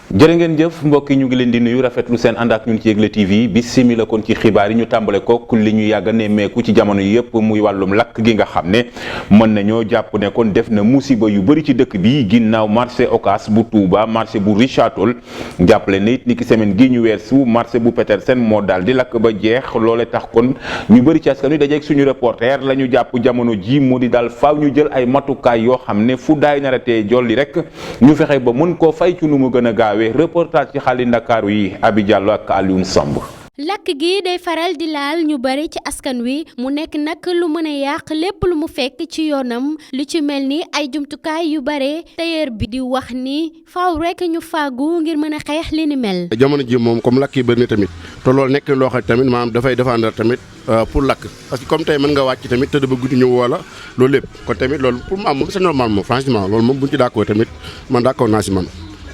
jërë ngeen jëf mbokk yi ñu ngi leen di nuyu rafetlu seen ànd ak ñun ci Yegle TV bisimila kon ci xibaar yi ñu tàmbale ko li ñu yàgg a nemmeeku ci jamono yi yëpp muy wàllum lakk gi nga xam ne mën nañoo jàpp ne kon def na musiba yu bëri ci dëkk bi ginnaaw marché Ocass bu Touba marché bu Richard Toll jàppale ne it ni ki semaine gi ñu weesu marché bu Petersen moo daal di lakk ba jeex loole tax kon ñu bëri ci askan wi dajeeg suñu reporter la ñu jàpp jamono ji moo di daal faaw ñu jël ay matukaay yoo xam ne fu daay naratee jolli rek ñu fexe ba mën koo fay ci nu mu gën a gaaw reportage ci xali Ndakaaru yi Abi Diallo ak Alioune Samb. lakk gi day faral di laal ñu bari ci askan wi mu nekk nag lu mën a yàq lépp lu mu fekk ci yoonam lu ci mel ni ay jumtukaay yu bare tailleur bi di wax ni faaw rek ñu fàggu ngir mën a xeex li ni mel. jamono ji moom comme lakk yi bëri na tamit te loolu nekk loo xam tamit maanaam dafay défendre tamit pour lakk parce que comme tey mën nga wàcc tamit tëdd ba guddi ñëw wala loolu lépp kon tamit loolu pour ma moom c'est normal moom franchement loolu moom buñ ci d'accord tamit man d'accord naa si man.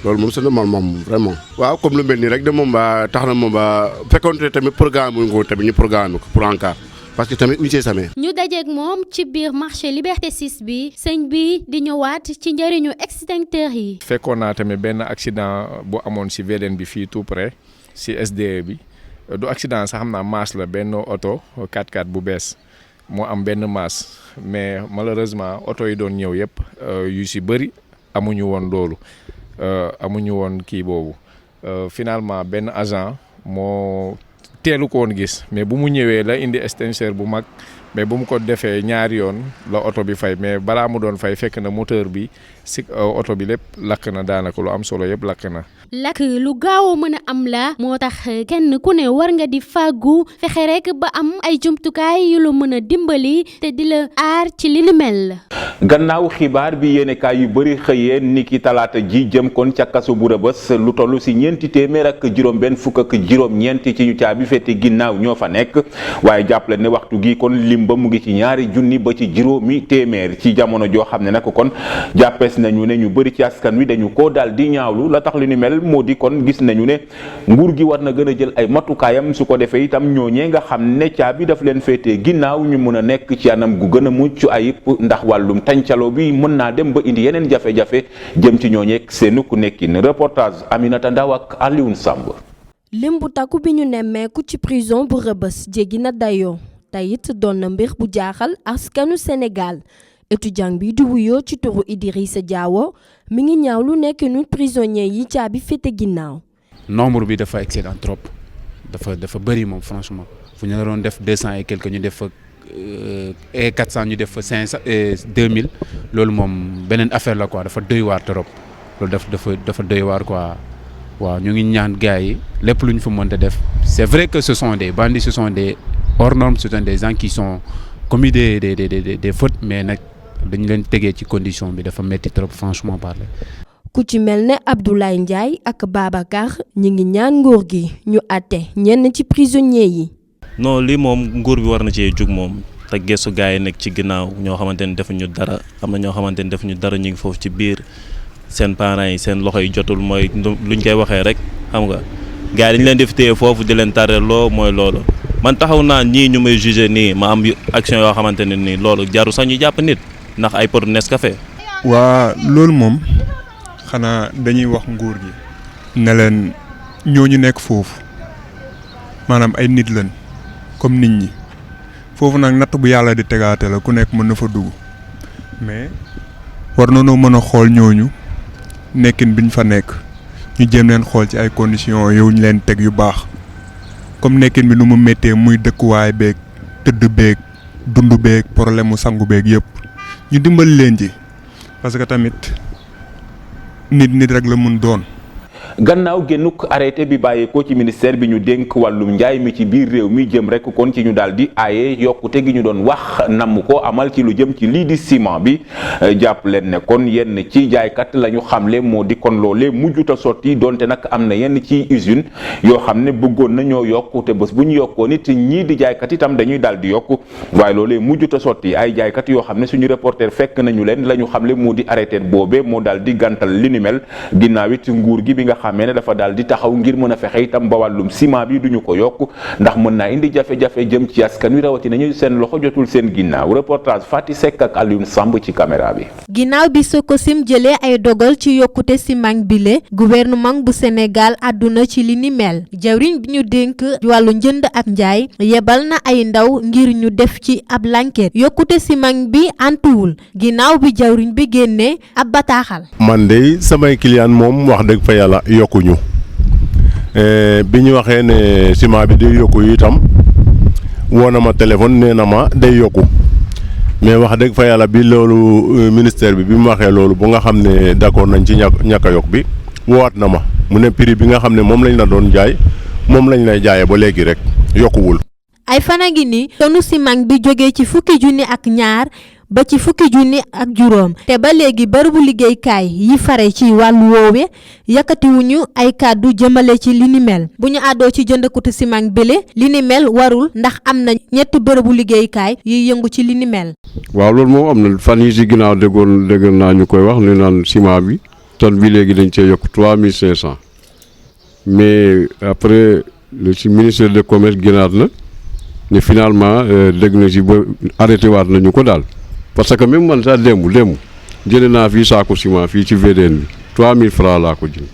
loolu moom c'est normal moom vraiment waaw comme lu mel nii rek de moom ba tax na moom ba fekkoon tamit programme bu ñu tamit ñu programme ko pour en cas parce que tamit uñ see samee ñu dajeeg moom ci biir marché Liberté 6 bi sëñ bi di ñëwaat ci njëriñu extincteur yi. fekkoon naa tamit benn accident bu amoon si VDN bi fii tout près si SDE bi du accident sax xam naa masse la benn oto 4x4 bu bees moo am benn masse mais malheureusement oto yi doon ñëw yëpp yu si bëri amuñu woon loolu. amuñu woon kii boobu finalement benn agent moo teelu ko woon gis mais bu mu ñëwee la indi extincteur bu mag mais bu mu ko defee ñaari yoon la oto bi fay mais balaa mu doon fay fekk na moteur bi si oto bi lépp lakk na daanaka lu am solo yëpp lakk na. lakk lu gaaw a mën a am la moo tax kenn ku ne war nga di fàggu fexe rek ba am ay jumtukaay yu la mën a dimbali te di la aar ci li ni mel. gannaaw xibaar bi yéenekaay yu bëri xëyee niki talaata ji jëm kon ca kaso bu Rëbës lu toll si ñeenti téeméer ak juróom-benn fukk ak juróom-ñeenti ci ñu caabi fete ginnaaw ñoo fa nekk waaye jàppale ne waxtu gi kon lim ba mu ngi ci ñaari junni ba ci juróomi téeméer ci jamono joo xam ne nag kon jàppees nañu ne ñu bëri ci askan wi dañu ko daal di ñaawlu la tax li ni mel moo di kon gis nañu ne nguur gi war na gën a jël ay matukaayam su ko defee itam ñooñee nga xam ne caabi daf leen féetee ginnaaw ñu mën a nekk ci anam gu gën a mucc ayib ndax wàllum tàncaloo bi mën naa dem ba indi yeneen jafe-jafe jëm ci ñooñeek seenu ku nekkin reportage Aminata Ndaw ak Alioune Samb. lim bu takku bi ñu nemmeeku ci prison bu Rëbës jéggi na dayoo tayit doon na mbir bu jaaxal askanu Sénégal étudiant bi di wuyoo ci turu Idrissa Diawo mi ngi ñaaw lu nekk nu prisonnier yi caabi féete ginnaaw. nombre bi dafa excédent trop dafa bëri moom franchement fu ñu la doon def 200 et quelque ñu def fa 400 ñu def fa 500 2000 loolu moom beneen affaire la quoi dafa doy waar trop loolu dafa doy waar quoi waaw ñu ngi ñaan gars yi lépp lu ñu fa mënta def c'est vrai que ce sont des bandits ce sont des hors normes ce sont des gens qui sont commis des fautes mais nag dañu leen tegee ci condition bi dafa metti trop franchement parler. ku ci mel ne Abdoulaye Ndiaye ak Babacar ñi ngi ñaan nguur gi ñu àtte ñenn ci prisonniers yi. non lii moom nguur bi war na cee jug moom te gëstu gars yi nekk ci ginnaaw ñoo xamante ne defuñu dara am na ñoo xamante ne defuñu dara ñu ngi foofu ci biir seen parents yi seen loxo yi jotul mooy luñ koy waxee rek xam nga gars yi dañu leen def téye foofu di leen tareloo mooy loolu man taxaw naa ñii ñu may jugé nii ma am action yoo xamante ne nii loolu jaru sax ñu jàpp nit ndax ay pot Nescafé. waa loolu moom xanaa dañuy wax nguur gi ne leen ñooñu nekk foofu maanaam ay nit lañ comme nit ñi foofu nag natt bu yàlla di tegaate la ku nekk mën na fa dugg mais war nañoo mën a xool ñooñu nekkin biñ fa nekk ñu jéem leen xool ci ay conditions yow ñu leen teg yu baax comme nekkin bi nu mu méttee muy dëkkuwaay beeg tëdd beeg dund beeg problème mu sangu beeg yëpp ñu dimbali leen ci parce que tamit nit rek la mun doon. gannaaw génnuk arrêté bi bàyyeekoo ci ministère bi ñu dénk wàllum njaay mi ci biir réew mi jëm rek kon ci ñu daal di aaye yokkute gi ñu doon wax namm ko amal ci lu jëm ci lii di ciment bi jàpp leen ne kon yenn ci jaaykat la ñu xamle moo di kon loolee mujjuta sotti donte nag am na yenn ci usine yoo xam ne bëggoon na ñoo yokku te bés bu ñu yokkoo nit ñii di jaaykat itam dañuy daal di yokku waaye loolee mujjuta sotti ay jaaykat yoo xam ne suñu reporter fekk nañu leen la ñu xamle moo di arrêté boobee moo daal di gàntal li ni mel ginnaaw it nguur gi bi nga xamee ne dafa daal di taxaw ngir mën a fexe itam ba wàllum ciment bi duñu ko yokk ndax mën naa indi jafe-jafe jëm ci askan wi rawatina ñu seen loxo jotul seen ginnaaw. Reportage Fati Seck ak Alioune Samb ci caméra bi. ginnaaw bi Sococim jëlee ay dogal ci yokkute ciment bile gouvernement bu Sénégal àdduna ci li ni mel jawriñ bi ñu dénk wàllu njënd ak njaay yebal na ay ndaw ngir ñu def ci ab l'enquête yokkute ciment bi antuwul ginnaaw bi jawriñ bi génnee ab bataaxal. man de samay client moom wax dëgg fa yàlla yokkuñu bi ñu waxee ne ciment bi day yokku itam woo na ma téléphone nee na ma day yokku mais wax dëgg fa yàlla bi loolu ministère bi mu waxee loolu bu nga xam ne d'accord nañ ci ñàkk a yokk bi woowaat na ma mu ne prix bi nga xam ne moom lañ la doon jaay moom lañ lay jaayee ba léegi rek yokkuwul. ay fan a ngi ni tonu ciment bi jógee ci fukki junni ak ñaar ba ci fukki junni ak juróom te ba léegi bërëbu liggéeykaay yi fare ci wàllu woowe yëkkatiwuñu ay kàddu jëmale ci li ni mel bu ñu àddoo ci jëndkatu ciment bile li ni mel warul ndax am na ñetti bërëbu liggéeykaay yuy yëngu ci li ni mel. waaw loolu moom am na fan yi si ginnaaw dégg naa ñu koy wax ne naan ciment bi tonne bi léegi dañ cee yokk 3500 mais après le ci ministère de commerce génnaat na ne finalement dégg na si ba arrêté waat nañu ko daal. parce que même man sax démb jëlee naa fii saako ciment fii ci VDN bi 3000 francs laa ko jël.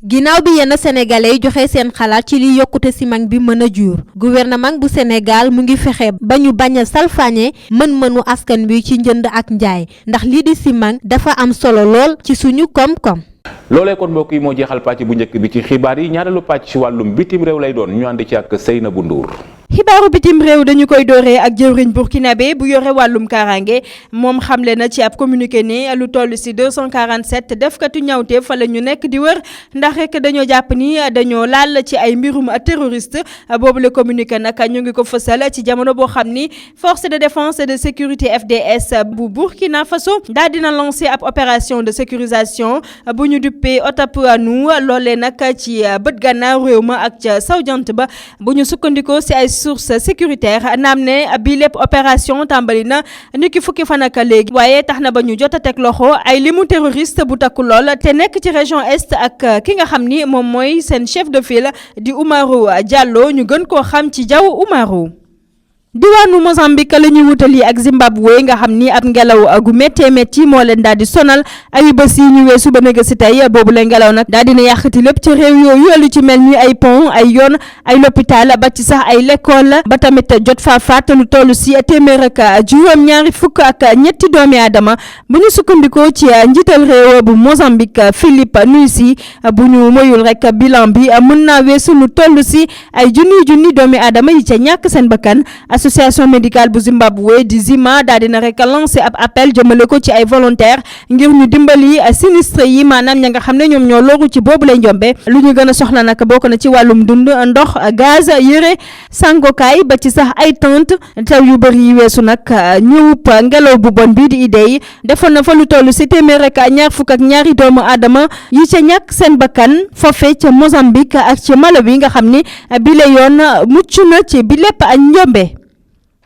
ginnaaw bi yenn sénégalais yi joxe seen xalaat ci li yokkute ciment bi mën a jur gouvernement bu Sénégal mu ngi fexe ba ñu bañ a salfaañe mën-mënu askan wi ci njënd ak njaay ndax lii di ciment dafa am solo lool ci suñu koom-koom. loolee kon mbokk yi moo jeexal pàcc bu njëkk bi ci xibaar yi ñaareelu pàcc ci wàllum bitim réew lay doon ñu ànd ci ak Seynabou Ndour. xibaaru bitim réew dañu koy dooree ak jëwriñ burkinabé bu yore wàllum kaaraange moom xamle na ci ab communiqué ne lu toll si 247 defkatu ñawte fa la ñu nekk di wër ndax rek dañoo jàpp ni dañoo laal ci ay mbirum terroriste boobu le communiqué nag ñu ngi ko fësal ci jamono boo xam ni force de défense et de sécurité FDS bu Burkina Faso daal dina lancé ab opération de sécurisation bu ñu duppee Otapouanou loolee nag ci bët gànnaaw réew ma ak ca sawjant ba bu ñu sukkandikoo si ay source sécuritaire naam ne bii lépp opération tàmbali na niki fukki fan ak léegi waaye tax na ba ñu jot a teg loxo ay limu terroriste bu takku lool te nekk ci région est ak ki nga xam ni moom mooy seen chef de file di Umaru Diallo ñu gën koo xam ci Jaw Umaru. diwaanu Mozambique la ñuy wutali ak Zimbabwe nga xam ni ab ngelaw gu méttee métti moo leen daal di sonal ay bés yi ñu weesu ba nëgë si tey boobu la ngelaw nag daal dina yàqati lépp ci réew yooyu lu ci mel ni ay pont ay yoon ay l'hôpital ba ci sax ay l'école ba tamit jot faa faat lu toll si téeméer ak juróom-ñaari fukk ak ñetti doomi aadama bu ñu sukkandikoo ci njiital réew bu Mozambique Philippe Nyusi bu ñu moyul rek bilan bi mën naa weesu lu toll si ay junni doomi aadama yi ca ñàkk seen bakkan. association médicale bu Zimbabwe di ZIMA daal dina rek lancé ab appel jëmale ko ci ay volontaire ngir ñu dimbali sinistre yi maanaam ña nga xam ne ñoom ñoo loru ci boobu lay njombe lu ñu gën a soxla nag bokk na ci wàllum dund ndox gaz yére sangokaay ba ci sax ay tente taw yu bëri yi weesu nag ñëwup ngelaw bu bon bii di idée defoon na fa lu toll si téeméer rek ñaar fukk ak ñaari doomu aadama yi ca ñàkk seen bakkan foofe ca Mozambique ak ci Malawi nga xam ni bi la yoon mucc na ci bi lépp ak njombe.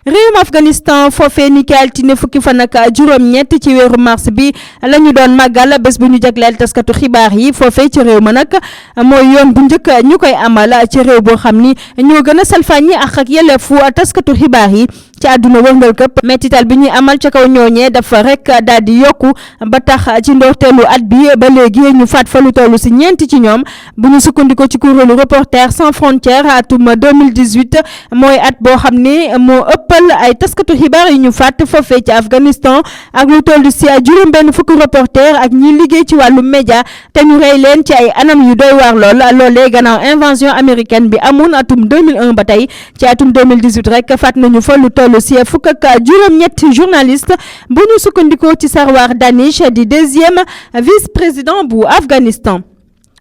réewum Afghanistan foofee ni ki altine fukki fan ak juróom-ñett ci weeru mars bi la ñu doon màggal bés bu ñu jagleel taskatu xibaar yi foofee ci réew ma nag mooy yoon bu njëkk ñu koy amal ci réew boo xam ni ñoo gën a salfaañi ak yelleefu taskatu xibaar yi ci àdduna wërngal këpp mettital bi ñuy amal ca kaw ñooñee dafa rek daal di yokku ba tax ci ndorteelu at bi ba léegi ñu faat fa lu toll si ñeenti ci ñoom bu ñu sukkandikoo ci kuréelu Reporters sans frontières atum 2018 mooy at boo xam ne moo ëppal ay taskatu xibaar yi ñu faat foofee ci Afghanistan ak lu toll si juróom benn fukki reporter ak ñi liggéey ci wàllu média te ñu rey leen ci ay anam yu doy waar lool loolee gannaaw invasion américaine bi amoon atum 2001 ba tey ci atum 2018 rek faat nañu fa lu toll si fukk ak juróom-ñetti journaliste bu ñu sukkandikoo ci Sarwar Danish di deuxième vice-président bu Afghanistan.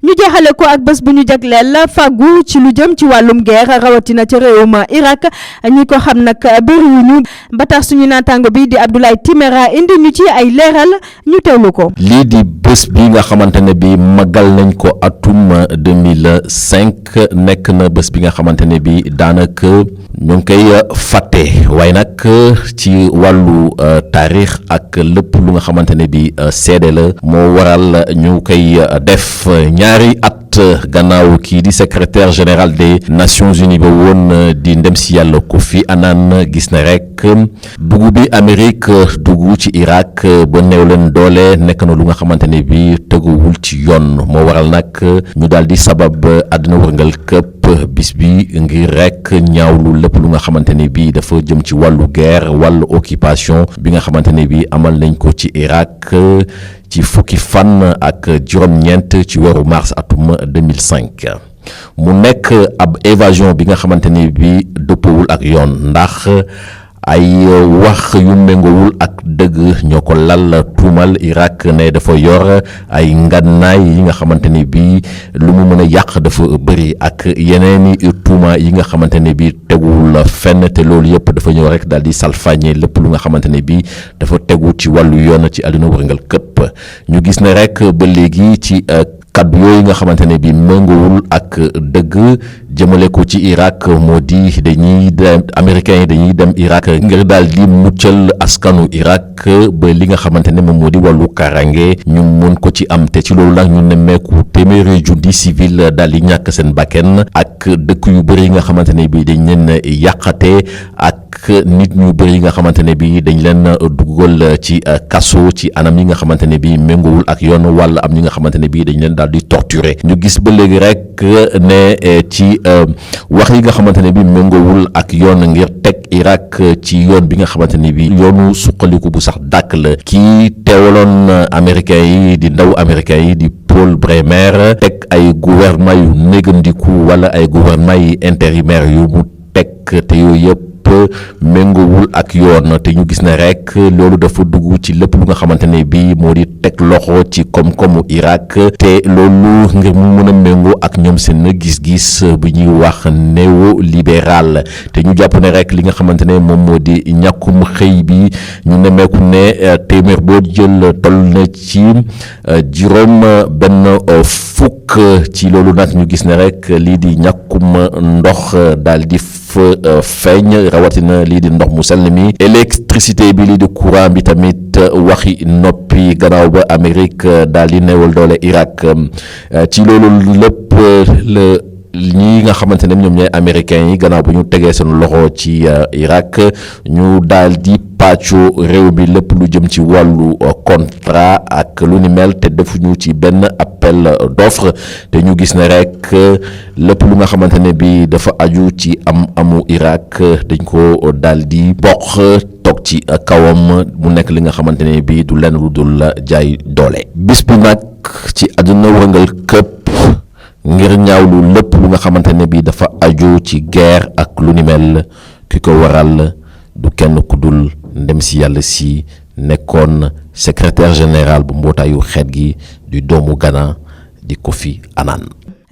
ñu jeexale ko ak bés bu ñu jagleel fàggu ci lu jëm ci wàllum guerre rawatina ci réewum Irak ñi ko xam nag bëriwuñu ba tax suñu naataango bi di Abdoulaye Timéra indi ñu ci ay leeral ñu teewlu ko. lii di bés bi nga xamante ne bi magal nañ ko atum 2005 nekk na bés bi nga xamante ne bi daanaka ñu ngi koy fàtte waaye nag ci wàllu taarix ak lépp lu nga xamante ne bi seede la moo waral ñu koy def ñaari at gannaaw kii di secrétaire général des Nations Unies ba woon di ndem si yàlla Kofi Annan gis na rek dugg bi Amérique dugg ci Irak ba néew leen doole nekk na lu nga xamante ne bi teguwul ci yoon moo waral nag ñu daal di sabab àddina wërngal këpp bis bi ngir rek ñaawlu lépp lu nga xamante ne bi dafa jëm ci wàllu guerre wàllu occupation bi nga xamante ne bi amal nañ ko ci Irak ci fukki fan ak juróom-ñeent ci weeru mars atum 2005 mu nekk ab évasion bi nga xamante ne bi dëppawul ak yoon ndax ay wax yu méngowul ak dëgg ñoo ko lal tuumal Irak ne dafa yor ay ngànnaay yi nga xamante ne bi lu mu mën a yàq dafa bëri ak yeneeni tuuma yi nga xamante ne bi teguwul fenn te loolu yëpp dafa ñëw rek daal di salfaañe lépp lu nga xamante ne bi dafa tegu ci wàllu yoon ci àdduna wërngal këpp ñu gis ne rek ba léegi ci kaddu yooyu nga xamante ne bi méngowul ak dëgg jëmale ko ci Irak moo di dañuy dem américains yi dañuy dem Irak ngir daal di muccal askanu Irak ba li nga xamante ne moom moo di wàllu karange ñu mën ko ci am te ci loolu nag ñu nemmeeku téeméeri junni civil daal di ñàkk seen bakken ak dëkk yu bëri yi nga xamante ne bi dañ leen yàqate ak nit ñu bëri yi nga xamante ne bi dañ leen dugal ci kaso ci anam yi nga xamante ne bi méngowul ak yoon wala am ñi nga xamante ne bi dañ leen daal di torturer ñu gis ba léegi rek ne ci wax yi nga xamante ne bi méngowul ak yoon ngir teg Irak ci yoon bi nga xamante ne bi yoonu suqaliku bu sax dàkk la kii teewaloon américains yi di ndaw américains yi di Paul Bremer teg ay gouvernement yu négandiku wala ay gouvernement yi intérimaire yu mu teg te yooyu yëpp méngowul ak yoon te ñu gis ne rek loolu dafa dugg ci lépp lu nga xamante ne bi moo di teg loxo ci koom-koomu Irak te loolu ngir mu mën a méngoo ak ñoom seen gis-gis bu ñuy wax néolibéral te ñu jàpp ne rek li nga xamante ne moom moo di ñàkkum xëy bi ñu nemmeeku ne téeméer boo jël toll na ci juróom benn fukk ci loolu nag ñu gis ne rek lii di ñàkkum ndox daal di feeñ rawatina lii di ndox mu sell mi électricité bi lii di courant bi tamit waxi noppi gannaaw ba Amérique daal di néewal doole Irak ci loolu lépp la ñi nga xamante ne ñoom ñooy américains yi gannaaw bu ñu tegee seen loxo ci Irak ñu daal di pàccu réew mi lépp lu jëm ci wàllu contrat ak lu ni mel te defuñu ci benn appel d'offre te ñu gis ne rek lépp lu nga xamante ne bi dafa aju ci amu Irak dañ ko daal di bokk toog ci kawam mu nekk li nga xamante ne bi du lenn lu dul jaay doole bis bi nag ci àdduna wërngal këpp ngir ñaawlu lépp lu nga xamante ne bi dafa aju ci guerre ak lu ni mel ki ko waral du kenn ku dul ndem si yàlla si nekkoon secrétaire général bu mbootaayu xeet gi di doomu Ghana di Kofi Annan.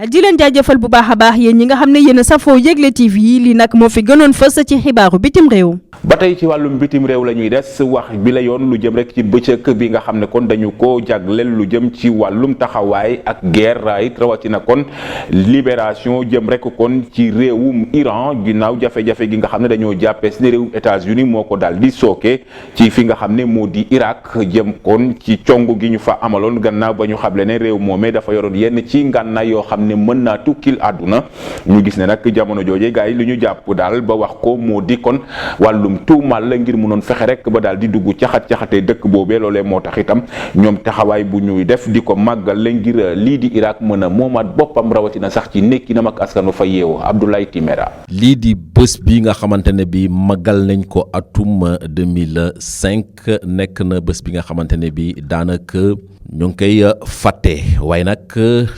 di leen jaajëfal bu baax a baax yéen ñi nga xam ne yéen a safoo Yegle TV yi lii nag moo fi gënoon fës ci xibaaru bitim réew. ba tey ci wàllum bitim réew la ñuy des wax bi la yoon lu jëm rek ci bëccëg bi nga xam ne kon dañu ko jagleel lu jëm ci wàllum taxawaay ak guerre it rawatina kon libération jëm rek kon ci réewum Iran ginnaaw jafe-jafe gi nga xam ne dañoo jàppee si réewum États-Unis moo ko daal di sooke ci fi nga xam ne moo di Irak jëm kon ci cong gi ñu fa amaloon gannaaw ba ñu xamle ne réew moomee dafa yoroon yenn ci ngànnaay yoo xam ne mën naa tukkil àdduna ñu gis ne nag jamono jooje gars yi li ñu jàpp daal ba wax ko moo di kon wàllum tuumal la ngir mënoon fexe rek ba daal di dugg caxat-caxatee dëkk boobee loolee moo tax itam ñoom taxawaay bu ñuy def di ko màggal la ngir lii di Irak mën a moomaat boppam rawatina sax ci nekkinam ak askanu fa yeewoo Abdoulaye Timéra. lii di bés bi nga xamante ne bi màggal nañ ko atum 2005 nekk na bés bi nga xamante ne bi daanaka ñu ngi koy fàtte waaye nag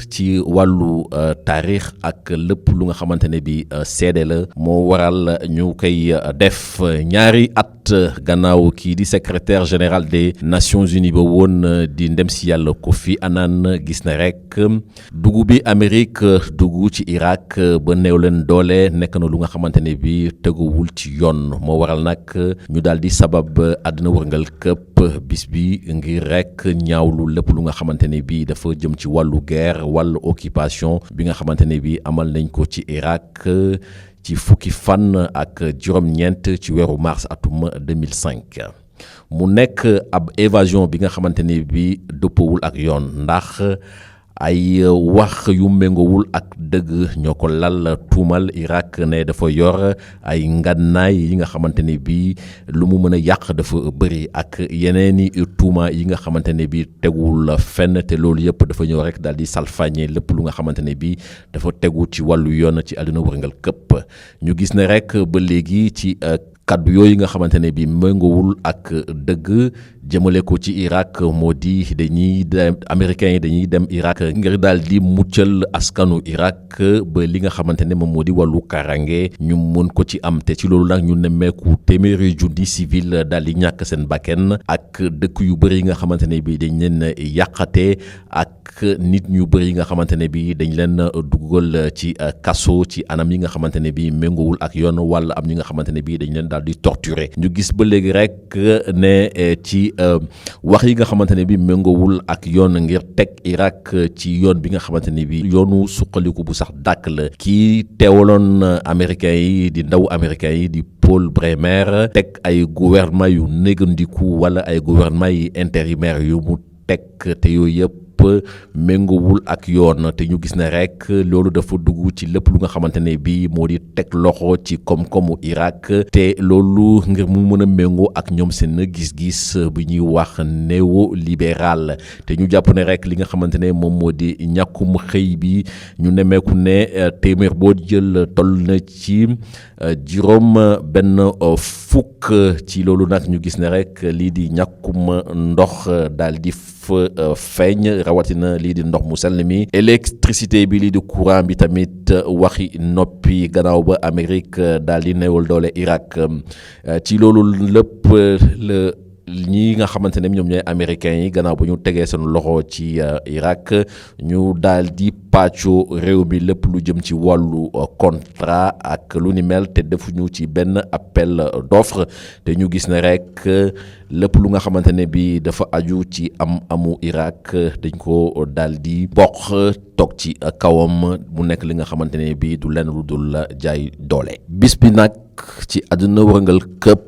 ci wàllu taarix ak lépp lu nga xamante ne bi seede la moo waral ñu koy def ñaari at gannaaw kii di secrétaire général des Nations Unies ba woon di ndem si yàlla Kofi Annan gis na rek dugg bi Amérique dugg ci Irak ba néew leen doole nekk na lu nga xamante ne bi teguwul ci yoon moo waral nag ñu daal di sabab àddina wërngal këpp bis bi ngir rek ñaawlu lépp lu nga xamante ne bi dafa jëm ci wàllu guerre wàllu occupation bi nga xamante ne bi amal nañ ko ci Irak ci fukki fan ak juróom-ñeent ci weeru mars atum 2005 mu nekk ab évasion bi nga xamante ne bi dëppawul ak yoon ndax ay wax yu méngowul ak dëgg ñoo ko lal tuumal Irak ne dafa yor ay ngànnaay yi nga xamante ne bii lu mu mën a yàq dafa bëri ak yeneeni tuuma yi nga xamante ne bii tegul fenn te loolu yëpp dafa ñëw rek daal di salfaañe lépp lu nga xamante ne bii dafa tegu ci wàllu yoon ci àdduna wërngal këpp ñu gis ne rek ba léegi ci kaddu yooyu nga xamante ne bii méngowul ak dëgg jëmale ko ci Irak moo di dañuy dem américains yi dañuy dem Irak ngir daal di muccal askanu Irak ba li nga xamante ne moom moo di wàllu karange ñu mën ko ci am te ci loolu nag ñu nemmeeku téeméeri junni civil daal di ñàkk seen bakken ak dëkk yu bëri yi nga xamante ne bii dañ leen yàqate ak nit ñu bëri yi nga xamante ne bii dañ leen dugal ci kaso ci anam yi nga xamante ne bii méngowul ak yoon wala am ñi nga xamante ne bii dañ leen daal di torturer ñu gis ba léegi rek ne ci wax yi nga xamante ne bi méngowul ak yoon ngir teg Irak ci yoon bi nga xamante ne bi yoonu suqaliku bu sax dàkk la kii teewaloon américains yi di ndaw américains yi di Paul Bremer teg ay gouvernement yu négandiku wala ay gouvernement yi intérimaire yu mu teg te yooyu yëpp méngowul ak yoon te ñu gis ne rek loolu dafa dugg ci lépp lu nga xamante ne bii moo di teg loxo ci koom-koomu Irak te loolu ngir mu mën a méngoo ak ñoom seen gis-gis bu ñuy wax néolibéral te ñu jàpp ne rek li nga xamante ne moom moo di ñàkkum xëy bi ñu nemmeeku ne téeméer boo jël toll na ci juróom benn fukk ci loolu nag ñu gis ne rek lii di ñàkkum ndox daal di feeñ rawatina lii di ndox mu sell mi électricité bi lii di courant bi tamit waxi noppi gannaaw ba Amérique daal di néewal doole Irak ci loolu lépp la ñi nga xamante ne ñoom ñooy américains yi gannaaw ba ñu tegee seen loxo ci Irak ñu daal di pàccoo réew mi lépp lu jëm ci wàllu contrat ak lu ni mel te defuñu ci benn appel d'offre te ñu gis ne rek lépp lu nga xamante ne bi dafa aju ci amu Irak dañ ko daal di bokk toog ci kawam mu nekk li nga xamante ne bi du lenn lu dul jaay doole bis bi nag ci àdduna wërngal këpp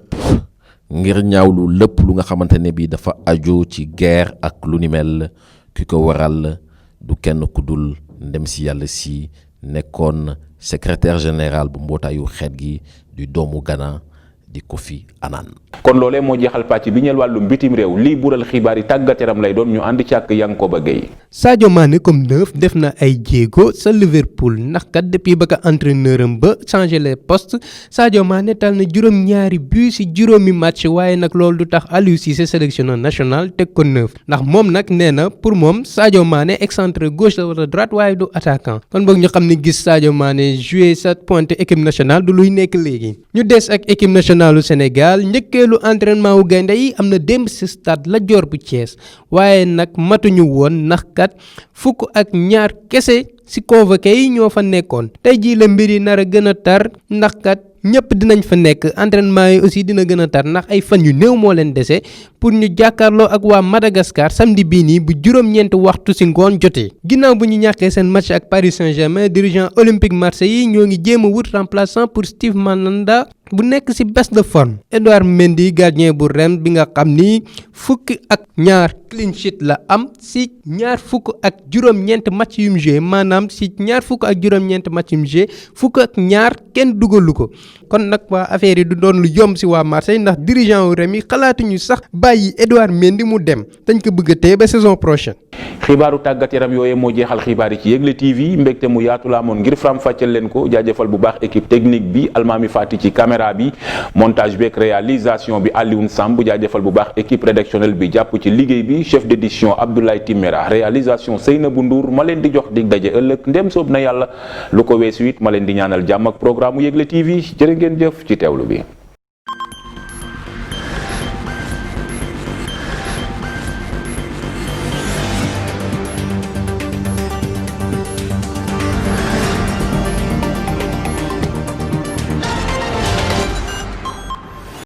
ngir ñaawlu lépp lu nga xamante ne bi dafa aju ci guerre ak lu ni mel ki ko waral du kenn ku dul ndem si yàlla si nekkoon secrétaire général bu mbootaayu xeet gi du doomu Ghana di Kofi Annan. kon loolee moo jeexal pàcc bi ñeel wàllum bitim réew lii bural xibaar yi tàggat yaram lay doon ñu ànd ci ak Yankoba Gueye. Sadio Mané comme neuf def na ay jéego sa Liverpool ndax kat depuis ba ko entraîneur am ba changé les postes Sadio Mané tal na juróom-ñaari but ci juróomi match waaye nag loolu du tax Aliou Cissé sélectionneur national teg ko neuf ndax moom nag nee na pour moom Sadio Mané excentré gauche la wala droite waaye du attaquant kon boog ñu xam ne gis Sadio Mané jouer sa pointe équipe nationale du luy nekk léegi ñu des ak équipe nationale lu Sénégal njëkkeelu entraînement wu gaynde yi am na démb ci stade Lat Dior bu Thiès waaye nag matuñu woon ndax kat fukk ak ñaar kese ci convoqué yi ñoo fa nekkoon tey jii la mbir yi nar a gën a tar ndax kat ñëpp dinañ fa nekk entraînement yi aussi dina gën a tar ndax ay fan yu néew moo leen dese pour ñu jàkkaarloo ak waa Madagascar samedi bii nii bu juróom-ñeenti waxtu ci ngoon jotee ginnaaw bu ñu ñàkkee seen match ak Paris Saint-Germain dirigeant Olympique Marseille yi ñoo ngi jéem a wut remplaçant pour Steve Mandanda bu nekk ci baisse de forme Edouard Mendy gardien bu Rennes bi nga xam ni fukki ak ñaar clean sheet la am ci ñaar fukk ak juróom-ñeent match yu mu joué maanaam ci ñaar fukk ak juróom-ñeent match yu mu joué fukk ak ñaar kenn dugalu ko kon nag waa affaire yi du doon lu yomb ci waa Marseille ndax dirigeant wu Rennes yi xalaatuñu sax bàyyi Edouard Mendy mu dem dañ ko bëgg a téye ba saison prochaine. xibaaru tàggat yaram yooyu moo jeexal xibaar yi ci Yegle TV mbégte mu yaatu la amoon ngir faram fàcceel leen ko jaajëfal bu baax équipe technique bi Almami Fati ci caméra bi montage bi ak réalisation bi Alioune Samb jaajëfal bu baax équipe rédactionnelle bi jàpp ci liggéey bi chef d'édition Abdoulaye Timéra réalisation Seynabou Ndour ma leen di jox dig daje ëllëg ndem soob na yàlla lu ko weesu it ma leen di ñaanal jàmm ak programme Yegle TV jërë ngeen jëf ci teewlu bi.